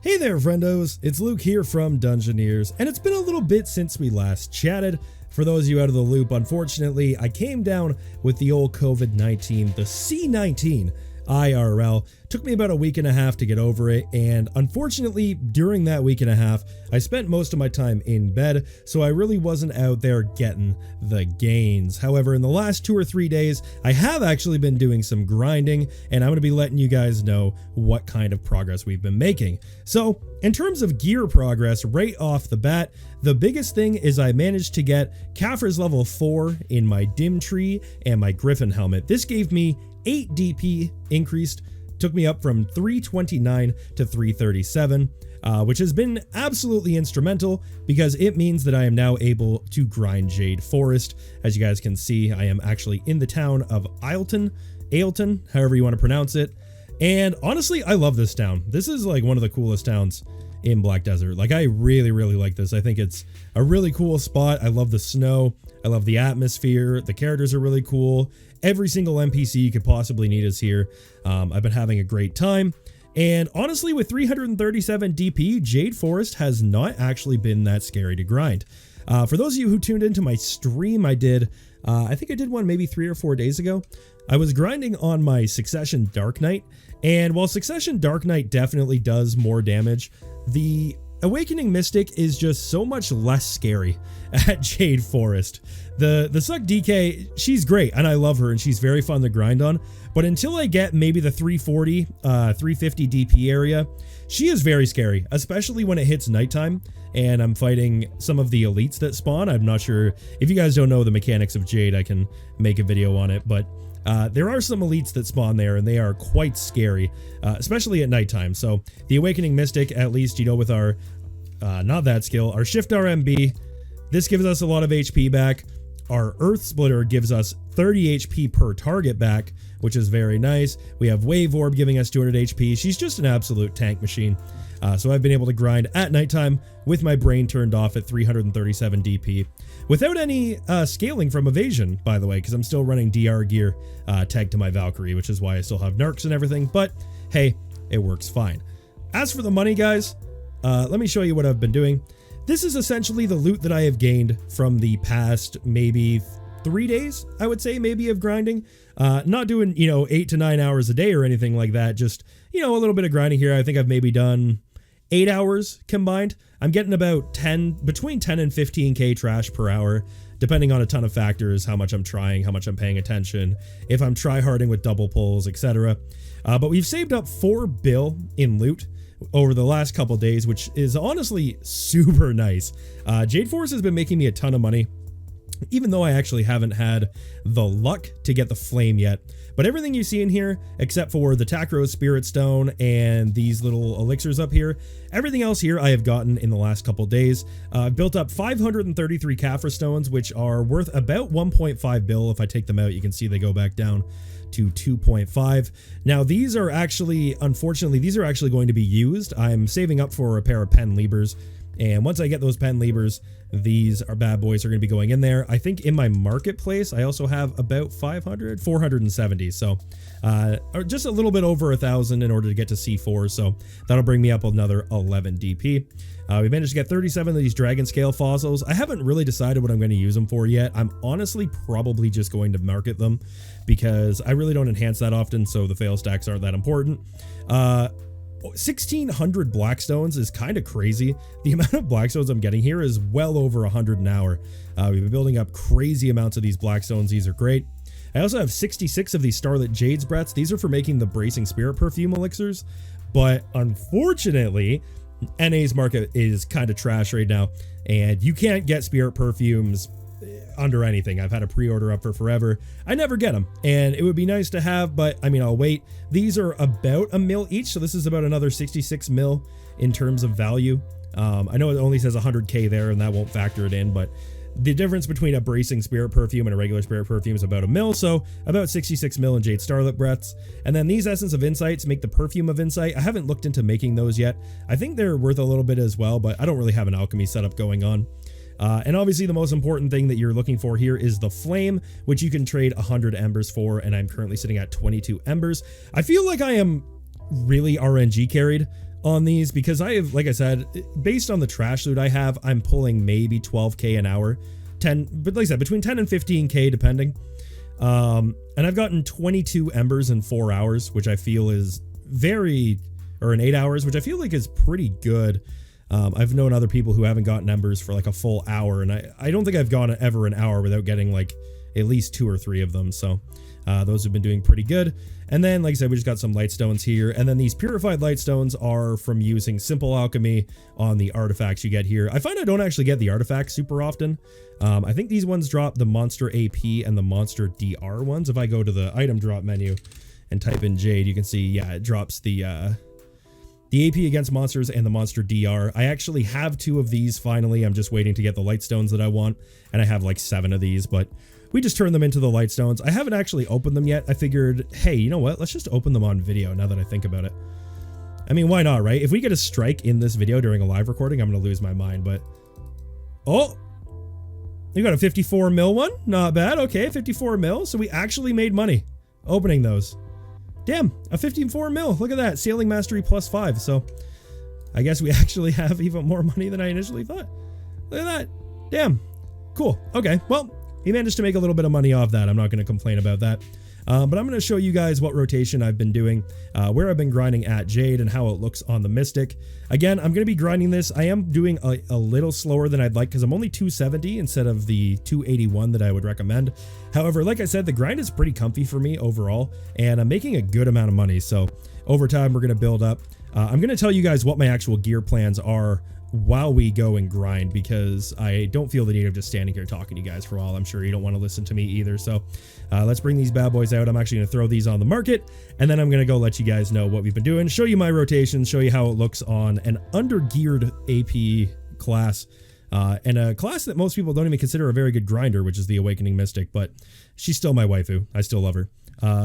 Hey there, friendos, it's Luke here from Dungeoneers, and it's been a little bit since we last chatted. For those of you out of the loop, unfortunately, I came down with the old COVID-19, the C-19 IRL. Took me about a week and a half to get over it, and unfortunately, during that week and a half, I spent most of my time in bed, so I really wasn't out there getting the gains. However, in the last 2 or 3 days, I have actually been doing some grinding, and I'm going to be letting you guys know what kind of progress we've been making. So, in terms of gear progress, right off the bat, the biggest thing is I managed to get Kaffir's level 4 in my dim tree and my Griffin helmet. This gave me 8 DP increased, took me up from 329 to 337, which has been absolutely instrumental because it means that I am now able to grind Jade Forest. As you guys can see, I am actually in the town of Ailton, however you want to pronounce it. And honestly, I love this town. This is like one of the coolest towns in Black Desert. Like, I really like this. I think it's a really cool spot. I love the snow. I love the atmosphere. The characters are really cool. Every single NPC you could possibly need is here. I've been having a great time. And honestly, with 337 DP, Jade Forest has not actually been that scary to grind. For those of you who tuned into my stream, I think I did one maybe 3 or 4 days ago. I was grinding on my Succession Dark Knight, and while Succession Dark Knight definitely does more damage, the Awakening Mystic is just so much less scary at Jade Forest. The Suck DK, she's great, and I love her, and she's very fun to grind on, but until I get maybe the 340, 350 DP area, she is very scary, especially when it hits nighttime, and I'm fighting some of the elites that spawn. I'm not sure, if you guys don't know the mechanics of Jade, I can make a video on it, but there are some elites that spawn there, and they are quite scary, especially at nighttime. So the Awakening Mystic, at least, you know, with our, not that skill, our Shift RMB, this gives us a lot of HP back. Our Earth Splitter gives us 30 HP per target back, which is very nice. We have Wave Orb giving us 200 HP. She's just an absolute tank machine. So I've been able to grind at nighttime with my brain turned off at 337 DP without any scaling from evasion, by the way, because I'm still running DR gear tagged to my Valkyrie, which is why I still have narcs and everything. But hey, it works fine. As for the money, guys, let me show you what I've been doing. This is essentially the loot that I have gained from the past maybe 3 days, I would say, maybe, of grinding. Not doing, 8 to 9 hours a day or anything like that. Just, a little bit of grinding here. I think I've maybe done 8 hours combined. I'm getting about between 10 and 15k trash per hour, depending on a ton of factors, how much I'm trying, how much I'm paying attention, if I'm tryharding with double pulls, etc. But we've saved up 4 bill in loot over the last couple days, which is honestly super nice. Jade Forest has been making me a ton of money, even though I actually haven't had the luck to get the flame yet. But everything you see in here, except for the Takro Spirit Stone and these little elixirs up here, everything else here I have gotten in the last couple days. I've built up 533 Kaffir Stones, which are worth about 1.5 bill. If I take them out, you can see they go back down to 2.5. Now, these are actually, unfortunately, these are actually going to be used. I'm saving up for a pair of pen levers, and once I get those pen levers, these are bad boys are going to be going in there. I think in my marketplace, I also have about 470. So or just a little bit over 1,000 in order to get to C4. So that'll bring me up another 11 DP. We managed to get 37 of these dragon scale fossils. I haven't really decided what I'm going to use them for yet. I'm honestly probably just going to market them because I really don't enhance that often. So the fail stacks aren't that important. 1,600 Blackstones is kind of crazy. The amount of Blackstones I'm getting here is well over 100 an hour. We've been building up crazy amounts of these Blackstones. These are great. I also have 66 of these Starlit Jades Breaths. These are for making the Bracing Spirit Perfume elixirs. But unfortunately, NA's market is kind of trash right now, and you can't get Spirit Perfumes under anything. I've had a pre-order up for forever. I never get them, and it would be nice to have, but I mean, I'll wait. These are about a mil each, so this is about another 66 mil in terms of value. I know it only says 100k there, and that won't factor it in, but the difference between a Bracing Spirit Perfume and a regular Spirit Perfume is about a mil, so about 66 mil in Jade Starlight Breaths. And then these Essence of Insights make the Perfume of Insight. I haven't looked into making those yet. I think they're worth a little bit as well, but I don't really have an alchemy setup going on. And obviously the most important thing that you're looking for here is the flame, which you can trade 100 embers for, and I'm currently sitting at 22 embers. I feel like I am really RNG carried on these because I have, like I said, based on the trash loot I have, I'm pulling maybe 12k an hour, but like I said, between 10 and 15k depending. And I've gotten 22 embers in 4 hours, which I feel is or in 8 hours, which I feel like is pretty good. I've known other people who haven't gotten embers for like a full hour, and I don't think I've gone ever an hour without getting like at least 2 or 3 of them. So those have been doing pretty good. And then, like I said, we just got some light stones here. And then these purified light stones are from using simple alchemy on the artifacts you get here. I find I don't actually get the artifacts super often. I think these ones drop the monster AP and the monster DR ones. If I go to the item drop menu and type in Jade, you can see, yeah, it drops the AP against monsters and the monster DR. I actually have 2 of these finally. I'm just waiting to get the light stones that I want. And I have like 7 of these, but we just turned them into the light stones. I haven't actually opened them yet. I figured, hey, you know what? Let's just open them on video now that I think about it. I mean, why not, right? If we get a strike in this video during a live recording, I'm going to lose my mind, but... Oh! You got a 54 mil one? Not bad. Okay, 54 mil. So we actually made money opening those. Damn, a 54 mil. Look at that. Sailing Mastery +5. So I guess we actually have even more money than I initially thought. Look at that. Damn. Cool. Okay, well... He managed to make a little bit of money off that. I'm not going to complain about that. But I'm going to show you guys what rotation I've been doing, where I've been grinding at Jade and how it looks on the Mystic. Again, I'm going to be grinding this. I am doing a little slower than I'd like because I'm only 270 instead of the 281 that I would recommend. However, like I said, the grind is pretty comfy for me overall, and I'm making a good amount of money. So over time, we're going to build up. I'm going to tell you guys what my actual gear plans are while we go and grind, because I don't feel the need of just standing here talking to you guys for a while. I'm sure you don't want to listen to me either. So let's bring these bad boys out. I'm actually going to throw these on the market, and then I'm going to go let you guys know what we've been doing, show you my rotations, show you how it looks on an undergeared AP class, and a class that most people don't even consider a very good grinder, which is the Awakening Mystic, but she's still my waifu. I still love her.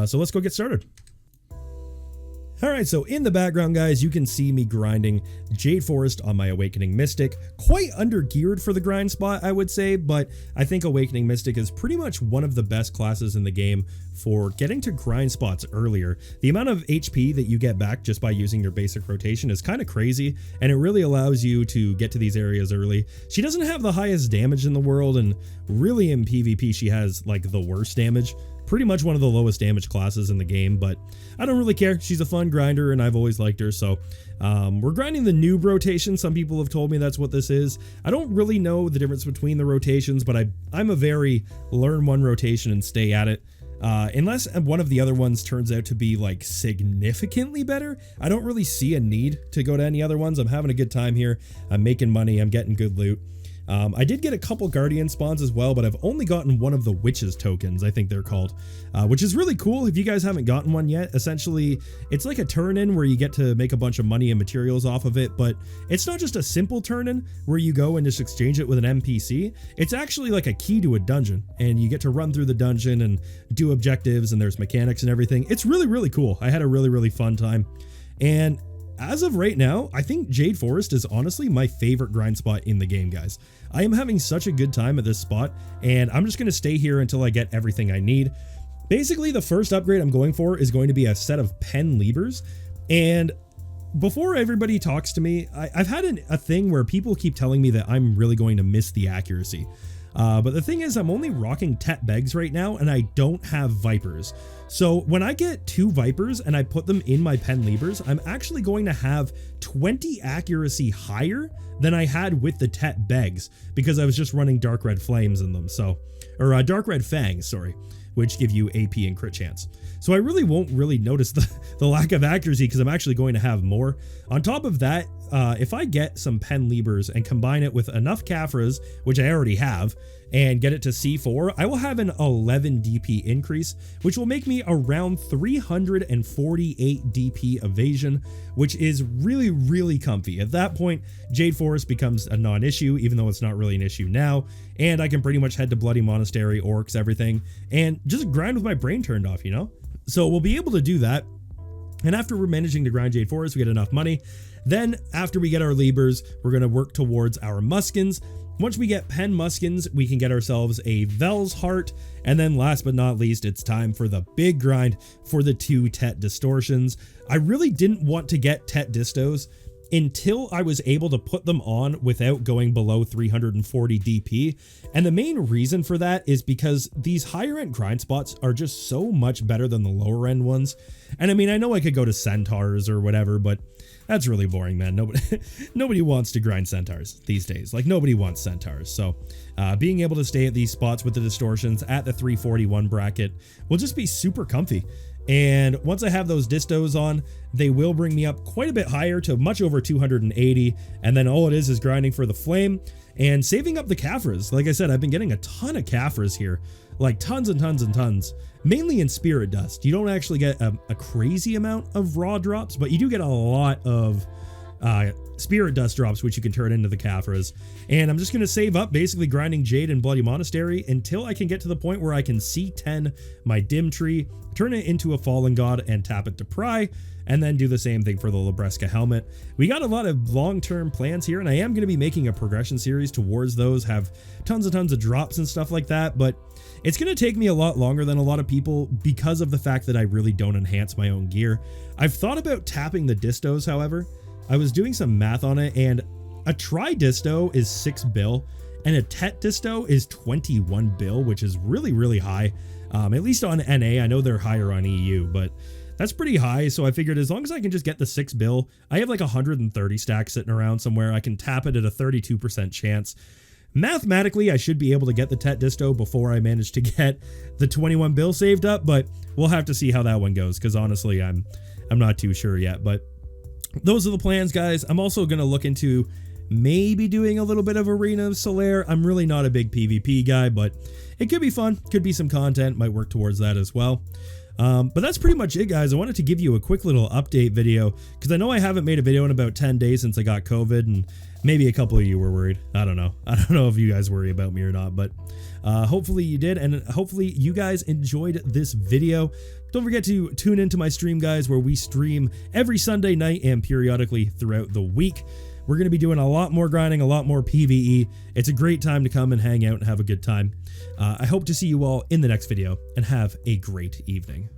So let's go get started. Alright, so in the background, guys, you can see me grinding Jade Forest on my Awakening Mystic. Quite under-geared for the grind spot, I would say, but I think Awakening Mystic is pretty much one of the best classes in the game for getting to grind spots earlier. The amount of HP that you get back just by using your basic rotation is kind of crazy, and it really allows you to get to these areas early. She doesn't have the highest damage in the world, and really in PvP she has like the worst damage. Pretty much one of the lowest damage classes in the game, but I don't really care. She's a fun grinder, and I've always liked her, so we're grinding the noob rotation. Some people have told me that's what this is. I don't really know the difference between the rotations, but I'm a very learn one rotation and stay at it. Unless one of the other ones turns out to be like significantly better, I don't really see a need to go to any other ones. I'm having a good time here. I'm making money. I'm getting good loot. I did get a couple Guardian spawns as well, but I've only gotten one of the Witches tokens, I think they're called, which is really cool. If you guys haven't gotten one yet, essentially, it's like a turn-in where you get to make a bunch of money and materials off of it, but it's not just a simple turn-in where you go and just exchange it with an NPC. It's actually like a key to a dungeon, and you get to run through the dungeon and do objectives, and there's mechanics and everything. It's really, really cool. I had a really, really fun time, and as of right now, I think Jade Forest is honestly my favorite grind spot in the game, guys. I am having such a good time at this spot, and I'm just going to stay here until I get everything I need. Basically, the first upgrade I'm going for is going to be a set of pen levers, and before everybody talks to me, I've had a thing where people keep telling me that I'm really going to miss the accuracy. But the thing is, I'm only rocking Tet Begs right now, and I don't have Vipers. So when I get 2 Vipers and I put them in my pen levers, I'm actually going to have 20 accuracy higher than I had with the Tet Begs, because I was just running Dark Red Flames in them. So, or Dark Red Fangs, sorry, which give you AP and crit chance. So I really won't really notice the lack of accuracy, because I'm actually going to have more. On top of that, if I get some pen levers and combine it with enough Caphras, which I already have, and get it to C4, I will have an 11 DP increase, which will make me around 348 DP evasion, which is really, really comfy. At that point, Jade Forest becomes a non-issue, even though it's not really an issue now, and I can pretty much head to Bloody Monastery, Orcs, everything, and just grind with my brain turned off, you know? So we'll be able to do that. And after we're managing to grind Jade Forest, we get enough money. Then after we get our Libers, we're going to work towards our Muskins. Once we get pen Muskins, we can get ourselves a Vel's Heart. And then last but not least, it's time for the big grind for the 2 Tet Distortions. I really didn't want to get Tet Distos until I was able to put them on without going below 340 DP. And the main reason for that is because these higher end grind spots are just so much better than the lower end ones. And I mean, I know I could go to centaurs or whatever, but that's really boring, man. Nobody wants to grind centaurs these days. Like, nobody wants centaurs. So being able to stay at these spots with the distortions at the 341 bracket will just be super comfy. And once I have those distos on, they will bring me up quite a bit higher to much over 280. And then all it is grinding for the flame and saving up the Caphras. Like I said, I've been getting a ton of Caphras here, like tons and tons and tons, mainly in Spirit Dust. You don't actually get a crazy amount of raw drops, but you do get a lot of Spirit Dust drops, which you can turn into the Caphras. And I'm just going to save up basically grinding Jade and Bloody Monastery until I can get to the point where I can C10 my Dim Tree, turn it into a Fallen God and tap it to pry, and then do the same thing for the Libresca helmet. We got a lot of long-term plans here, and I am going to be making a progression series towards those, have tons and tons of drops and stuff like that, but it's going to take me a lot longer than a lot of people because of the fact that I really don't enhance my own gear. I've thought about tapping the distos, however. I was doing some math on it, and a tri disto is 6 bill, and a tet disto is 21 bill, which is really, really high. At least on NA, I know they're higher on EU, but that's pretty high. So I figured as long as I can just get the 6 bill, I have like 130 stacks sitting around somewhere. I can tap it at a 32% chance. Mathematically, I should be able to get the tet disto before I manage to get the 21 bill saved up, but we'll have to see how that one goes, because honestly, I'm not too sure yet. But those are the plans, guys. I'm also going to look into maybe doing a little bit of Arena of Solaire. I'm really not a big PvP guy, but it could be fun. Could be some content. Might work towards that as well. But that's pretty much it, guys. I wanted to give you a quick little update video because I know I haven't made a video in about 10 days since I got COVID, and maybe a couple of you were worried. I don't know. I don't know if you guys worry about me or not, but hopefully you did, and hopefully you guys enjoyed this video. Don't forget to tune into my stream, guys, where we stream every Sunday night and periodically throughout the week. We're going to be doing a lot more grinding, a lot more PvE. It's a great time to come and hang out and have a good time. I hope to see you all in the next video, and have a great evening.